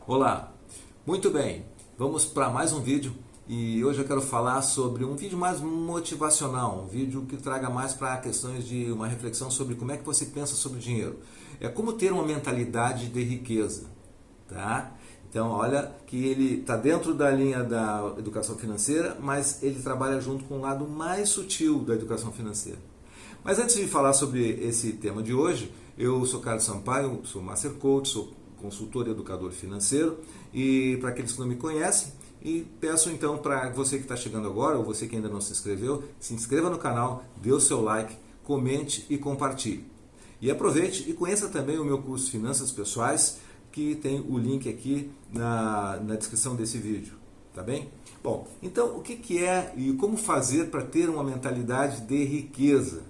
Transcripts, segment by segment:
Olá, muito bem, vamos para mais um vídeo e hoje eu quero falar sobre um vídeo mais motivacional, um vídeo que traga mais para questões de uma reflexão sobre como é que você pensa sobre dinheiro. É como ter uma mentalidade de riqueza, tá? Então olha que ele está dentro da linha da educação financeira, mas ele trabalha junto com o lado mais sutil da educação financeira. Mas antes de falar sobre esse tema de hoje, eu sou Carlos Sampaio, sou Master Coach, sou consultor e educador financeiro, e para aqueles que não me conhecem, e peço então para você que está chegando agora, ou você que ainda não se inscreveu, se inscreva no canal, dê o seu like, comente e compartilhe. E aproveite e conheça também o meu curso Finanças Pessoais, que tem o link aqui na descrição desse vídeo, tá bem? Bom, então o que é e como fazer para ter uma mentalidade de riqueza?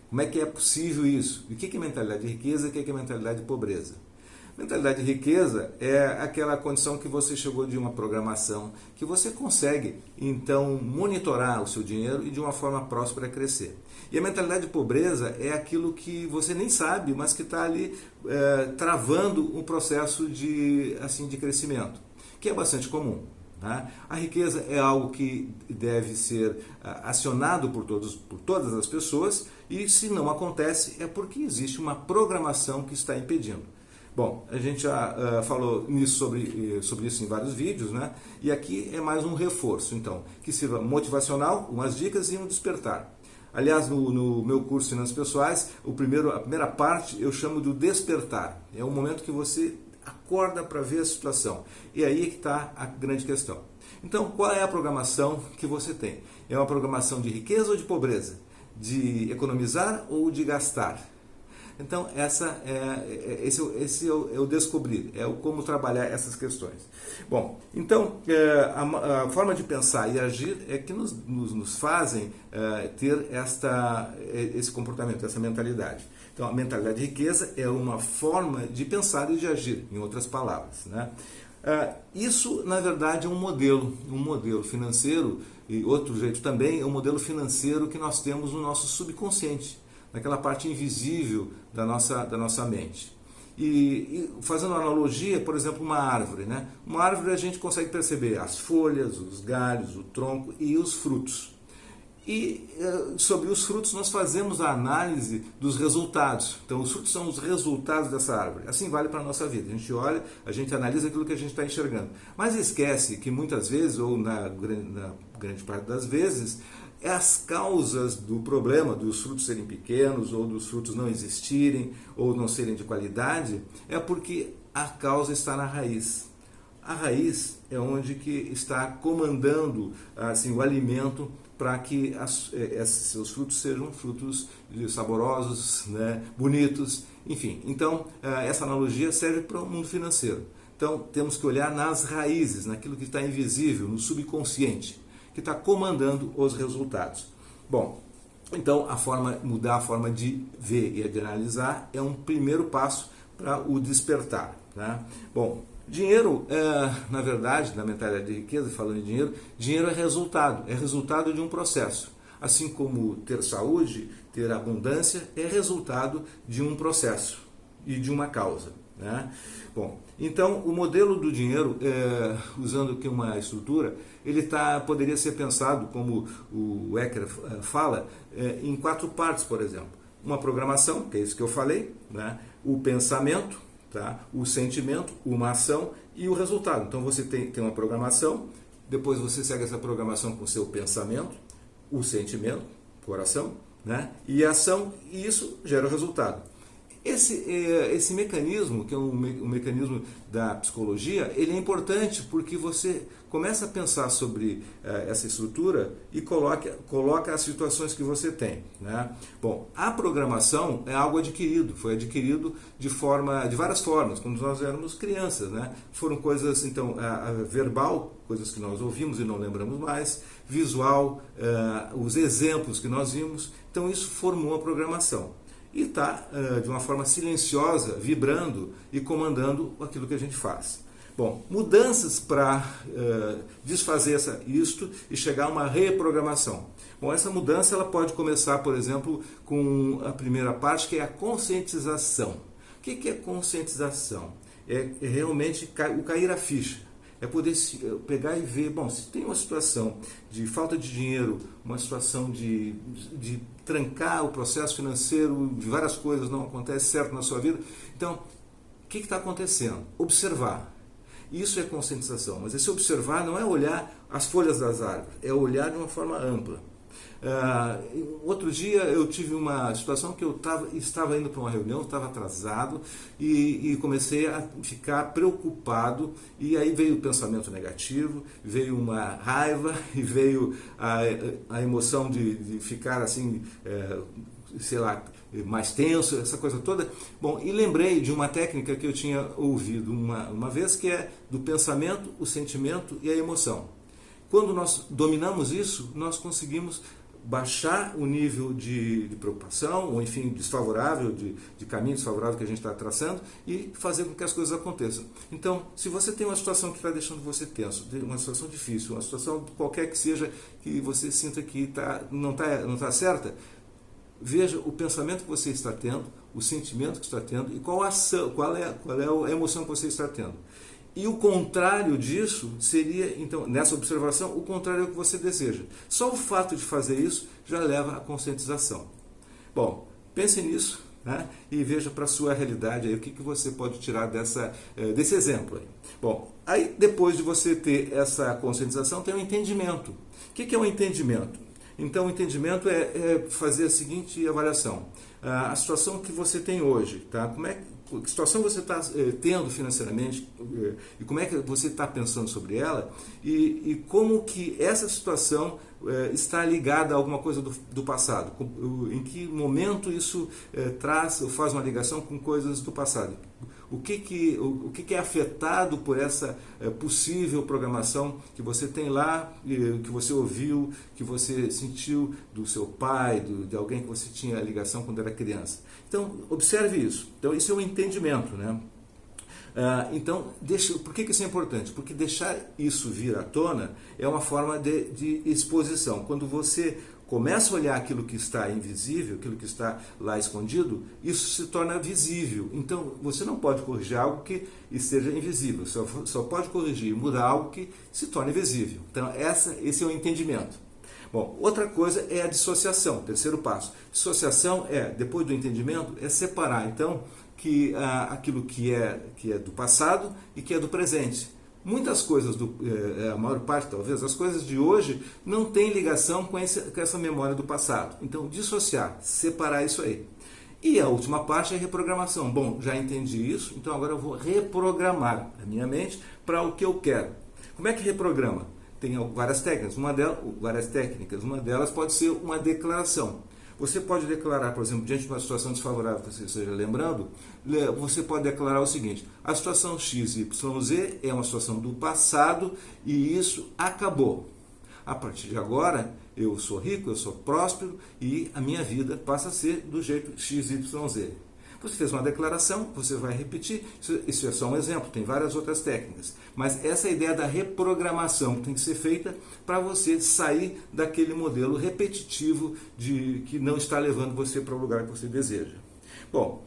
Como é que é possível isso? E o que é mentalidade de riqueza e o que é mentalidade de pobreza? Mentalidade de riqueza é aquela condição que você chegou de uma programação, que você consegue, então, monitorar o seu dinheiro e de uma forma próspera crescer. E a mentalidade de pobreza é aquilo que você nem sabe, mas que está ali travando um processo de crescimento, que é bastante comum. Né? A riqueza é algo que deve ser acionado por todas as pessoas, e se não acontece é porque existe uma programação que está impedindo. Bom, a gente já falou sobre isso em vários vídeos, né? E aqui é mais um reforço, então, que sirva motivacional, umas dicas e um despertar. Aliás, no meu curso Finanças Pessoais, a primeira parte eu chamo de despertar. É o momento que você acorda para ver a situação. E aí é que está a grande questão. Então, qual é a programação que você tem? É uma programação de riqueza ou de pobreza? De economizar ou de gastar? Então, esse é o descobrir, é o como trabalhar essas questões. Bom, então, a forma de pensar e agir é que nos fazem ter esse comportamento, essa mentalidade. Então, a mentalidade de riqueza é uma forma de pensar e de agir, em outras palavras, né? Isso, na verdade, é um modelo financeiro, e outro jeito também é um modelo financeiro que nós temos no nosso subconsciente, naquela parte invisível da nossa mente. E fazendo uma analogia, por exemplo, uma árvore, né? Uma árvore a gente consegue perceber as folhas, os galhos, o tronco e os frutos. E sobre os frutos nós fazemos a análise dos resultados. Então os frutos são os resultados dessa árvore. Assim vale para a nossa vida. A gente olha, a gente analisa aquilo que a gente está enxergando. Mas esquece que muitas vezes, ou na grande parte das vezes, as causas do problema dos frutos serem pequenos, ou dos frutos não existirem, ou não serem de qualidade, é porque a causa está na raiz. A raiz é onde que está comandando o alimento para que esses seus frutos sejam frutos saborosos, né, bonitos, enfim. Então, essa analogia serve para o mundo financeiro. Então, temos que olhar nas raízes, naquilo que está invisível, no subconsciente, que está comandando os resultados. Bom, então mudar a forma de ver e de analisar é um primeiro passo para o despertar. Né? Bom, dinheiro, na verdade, na mentalidade de riqueza, falando em dinheiro é resultado de um processo. Assim como ter saúde, ter abundância, é resultado de um processo e de uma causa. Né? Bom, então o modelo do dinheiro, usando aqui uma estrutura, ele poderia ser pensado, como o Ecker fala, em 4 partes, por exemplo. Uma programação, que é isso que eu falei, né? O pensamento, tá? O sentimento, uma ação e o resultado. Então você tem uma programação, depois você segue essa programação com o seu pensamento, o sentimento, coração, né? E a ação, e isso gera o resultado. Esse mecanismo, que é um mecanismo da psicologia, ele é importante porque você começa a pensar sobre essa estrutura e coloca as situações que você tem. Né? Bom, a programação é algo adquirido, foi adquirido de várias formas, quando nós éramos crianças. Né? Foram coisas, então, verbal, coisas que nós ouvimos e não lembramos mais, visual, os exemplos que nós vimos, então isso formou a programação. E está, de uma forma silenciosa, vibrando e comandando aquilo que a gente faz. Bom, mudanças para desfazer isto e chegar a uma reprogramação. Bom, essa mudança ela pode começar, por exemplo, com a primeira parte, que é a conscientização. O que é conscientização? é realmente o cair a ficha. É poder pegar e ver, bom, se tem uma situação de falta de dinheiro, uma situação de trancar o processo financeiro, de várias coisas não acontecem certo na sua vida, então, o que está acontecendo? Observar. Isso é conscientização, mas esse observar não é olhar as folhas das árvores, é olhar de uma forma ampla. Outro dia eu tive uma situação que eu estava indo para uma reunião, estava atrasado e comecei a ficar preocupado, e aí veio o pensamento negativo, veio uma raiva e veio a emoção de ficar assim, sei lá, mais tenso, essa coisa toda. Bom, e lembrei de uma técnica que eu tinha ouvido uma vez, que é do pensamento, o sentimento e a emoção. Quando nós dominamos isso, nós conseguimos baixar o nível de preocupação, ou enfim, desfavorável, de caminho desfavorável que a gente está traçando, e fazer com que as coisas aconteçam. Então, se você tem uma situação que está deixando você tenso, uma situação difícil, uma situação qualquer que seja, que você sinta que não está certa, veja o pensamento que você está tendo, o sentimento que está tendo e qual é a emoção que você está tendo. E o contrário disso seria, então, nessa observação, o contrário é o que você deseja. Só o fato de fazer isso já leva à conscientização. Bom, pense nisso, né, e veja para a sua realidade aí, o que você pode tirar desse exemplo aí. Bom, aí depois de você ter essa conscientização, tem o entendimento. O que é o entendimento? Então, o entendimento é fazer a seguinte avaliação. A situação que você tem hoje, tá? Que situação você está tendo financeiramente, e como é que você está pensando sobre ela, e como que essa situação está ligada a alguma coisa do passado, em que momento isso traz ou faz uma ligação com coisas do passado. O que é afetado por essa possível programação que você tem lá, que você ouviu, que você sentiu do seu pai, de alguém que você tinha ligação quando era criança. Então, observe isso. Então, isso é um entendimento, né? Então, por que isso é importante? Porque deixar isso vir à tona é uma forma de exposição. Quando você começa a olhar aquilo que está invisível, aquilo que está lá escondido, isso se torna visível. Então, você não pode corrigir algo que esteja invisível, só pode corrigir e mudar algo que se torne visível. Então, esse é o entendimento. Bom, outra coisa é a dissociação, terceiro passo. Dissociação depois do entendimento, é separar, então, aquilo que é do passado e que é do presente. Muitas coisas, a maior parte talvez, as coisas de hoje não têm ligação com essa memória do passado. Então, dissociar, separar isso aí. E a última parte é a reprogramação. Bom, já entendi isso, então agora eu vou reprogramar a minha mente para o que eu quero. Como é que reprograma? Tem várias técnicas. Uma delas pode ser uma declaração. Você pode declarar, por exemplo, diante de uma situação desfavorável que você esteja lembrando, você pode declarar o seguinte: a situação XYZ é uma situação do passado e isso acabou. A partir de agora, eu sou rico, eu sou próspero e a minha vida passa a ser do jeito XYZ. Você fez uma declaração, você vai repetir, isso é só um exemplo, tem várias outras técnicas. Mas essa é a ideia da reprogramação que tem que ser feita para você sair daquele modelo repetitivo que não está levando você para o lugar que você deseja. Bom,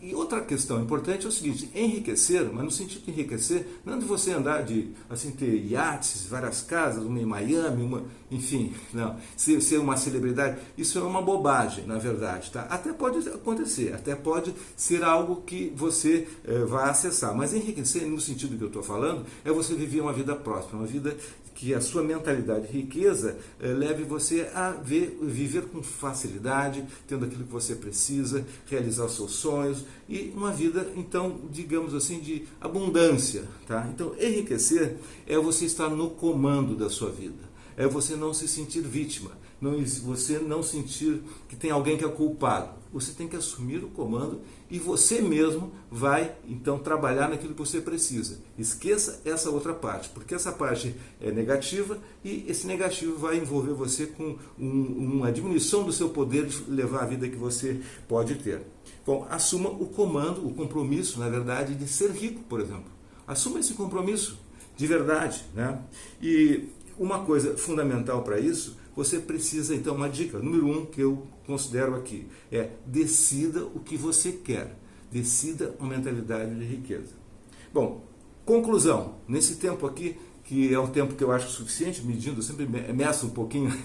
e outra questão importante é o seguinte: enriquecer, mas no sentido de enriquecer, não de você andar assim, ter iates, várias casas, uma em Miami, enfim, não, ser uma celebridade, isso é uma bobagem, na verdade, tá? Até pode acontecer, até pode ser algo que você vai acessar, mas enriquecer, no sentido que eu estou falando, é você viver uma vida próspera, uma vida que a sua mentalidade de riqueza leve você a viver com facilidade, tendo aquilo que você precisa, realizar os seus sonhos e uma vida, então, digamos assim, de abundância. Tá? Então, enriquecer é você estar no comando da sua vida, é você não se sentir vítima, você não sentir que tem alguém que é culpado. Você tem que assumir o comando e você mesmo vai, então, trabalhar naquilo que você precisa. Esqueça essa outra parte, porque essa parte é negativa e esse negativo vai envolver você com uma diminuição do seu poder de levar a vida que você pode ter. Bom, assuma o comando, o compromisso, na verdade, de ser rico, por exemplo. Assuma esse compromisso de verdade, né? E uma coisa fundamental para isso, você precisa, então, uma dica, número 1 que eu considero aqui, decida o que você quer. Decida uma mentalidade de riqueza. Bom, conclusão, nesse tempo aqui, que é um tempo que eu acho suficiente, medindo, eu sempre meço um pouquinho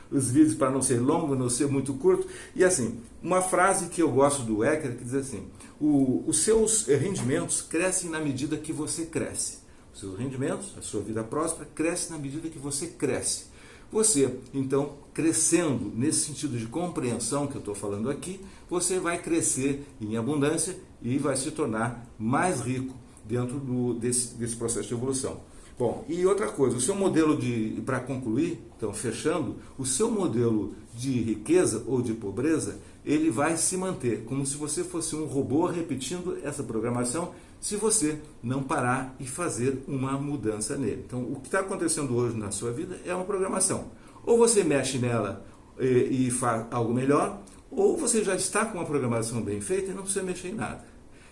os vídeos para não ser longo, não ser muito curto, e assim, uma frase que eu gosto do Eker, que diz assim, os seus rendimentos crescem na medida que você cresce. Os seus rendimentos, a sua vida próspera, cresce na medida que você cresce. Você, então, crescendo nesse sentido de compreensão que eu estou falando aqui, você vai crescer em abundância e vai se tornar mais rico dentro desse processo de evolução. Bom, e outra coisa, o seu modelo para concluir, então fechando, o seu modelo de riqueza ou de pobreza, ele vai se manter, como se você fosse um robô repetindo essa programação, se você não parar e fazer uma mudança nele. Então, o que está acontecendo hoje na sua vida é uma programação. Ou você mexe nela e faz algo melhor, ou você já está com uma programação bem feita e não precisa mexer em nada.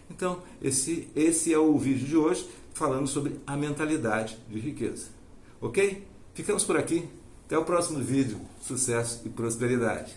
Então, esse é o vídeo de hoje, falando sobre a mentalidade de riqueza. Ok? Ficamos por aqui. Até o próximo vídeo. Sucesso e prosperidade.